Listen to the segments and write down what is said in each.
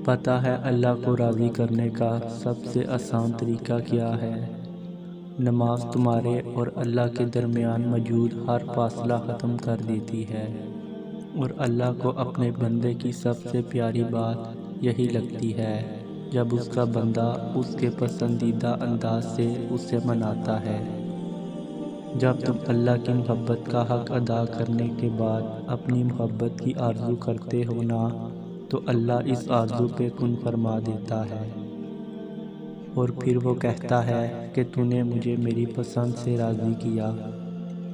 پتہ ہے اللہ کو راضی کرنے کا سب سے آسان طریقہ کیا ہے؟ نماز تمہارے اور اللہ کے درمیان موجود ہر فاصلہ ختم کر دیتی ہے، اور اللہ کو اپنے بندے کی سب سے پیاری بات یہی لگتی ہے جب اس کا بندہ اس کے پسندیدہ انداز سے اسے مناتا ہے۔ جب تم اللہ کی محبت کا حق ادا کرنے کے بعد اپنی محبت کی آرزو کرتے ہو نا، تو اللہ اس آرزو پہ کن فرما دیتا ہے، اور پھر وہ کہتا ہے کہ تو نے مجھے میری پسند سے راضی کیا،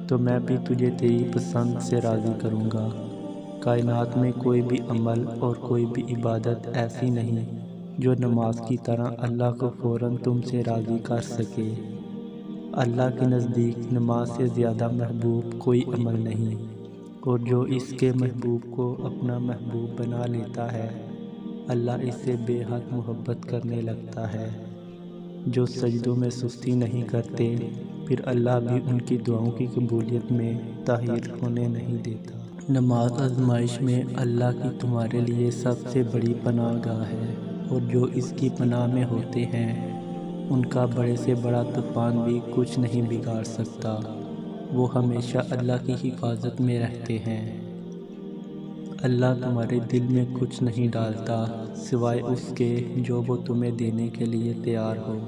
تو میں بھی تجھے تیری پسند سے راضی کروں گا۔ کائنات میں کوئی بھی عمل اور کوئی بھی عبادت ایسی نہیں جو نماز کی طرح اللہ کو فوراً تم سے راضی کر سکے۔ اللہ کے نزدیک نماز سے زیادہ محبوب کوئی عمل نہیں، اور جو اس کے محبوب کو اپنا محبوب بنا لیتا ہے، اللہ اس سے بے حد محبت کرنے لگتا ہے۔ جو سجدوں میں سستی نہیں کرتے، پھر اللہ بھی ان کی دعاؤں کی قبولیت میں تاخیر ہونے نہیں دیتا۔ نماز آزمائش میں اللہ کی تمہارے لیے سب سے بڑی پناہ گاہ ہے، اور جو اس کی پناہ میں ہوتے ہیں ان کا بڑے سے بڑا طوفان بھی کچھ نہیں بگاڑ سکتا۔ وہ ہمیشہ اللہ کی حفاظت میں رہتے ہیں۔ اللہ تمہارے دل میں کچھ نہیں ڈالتا سوائے اس کے جو وہ تمہیں دینے کے لیے تیار ہو۔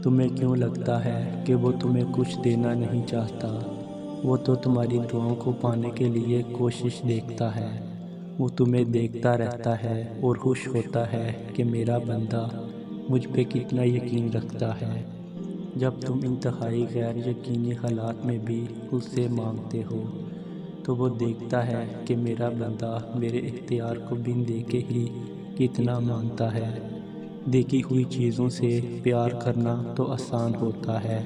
تمہیں کیوں لگتا ہے کہ وہ تمہیں کچھ دینا نہیں چاہتا؟ وہ تو تمہاری دعاؤں کو پانے کے لیے کوشش دیکھتا ہے۔ وہ تمہیں دیکھتا رہتا ہے اور خوش ہوتا ہے کہ میرا بندہ مجھ پہ کتنا یقین رکھتا ہے۔ جب تم انتہائی غیر یقینی حالات میں بھی اس سے مانگتے ہو، تو وہ دیکھتا ہے کہ میرا بندہ میرے اختیار کو بن دیکھے ہی کتنا مانتا ہے۔ دیکھی ہوئی چیزوں سے پیار کرنا تو آسان ہوتا ہے،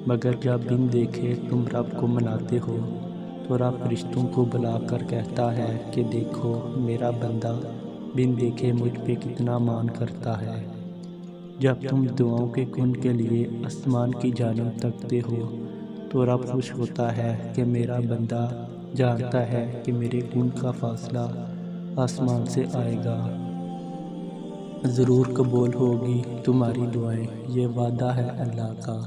مگر جب بن دیکھے تم رب کو مناتے ہو تو رب فرشتوں کو بلا کر کہتا ہے کہ دیکھو میرا بندہ بن دیکھے مجھ پہ کتنا مان کرتا ہے۔ جب تم دعاؤں کے کن کے لیے آسمان کی جانب تکتے ہو تو رب خوش ہوتا ہے کہ میرا بندہ جانتا ہے کہ میرے کن کا فاصلہ آسمان سے آئے گا۔ ضرور قبول ہوگی تمہاری دعائیں، یہ وعدہ ہے اللہ کا۔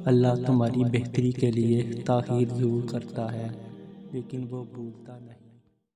اللہ تمہاری بہتری کے لیے تاخیر ضرور کرتا ہے، لیکن وہ بھولتا نہیں۔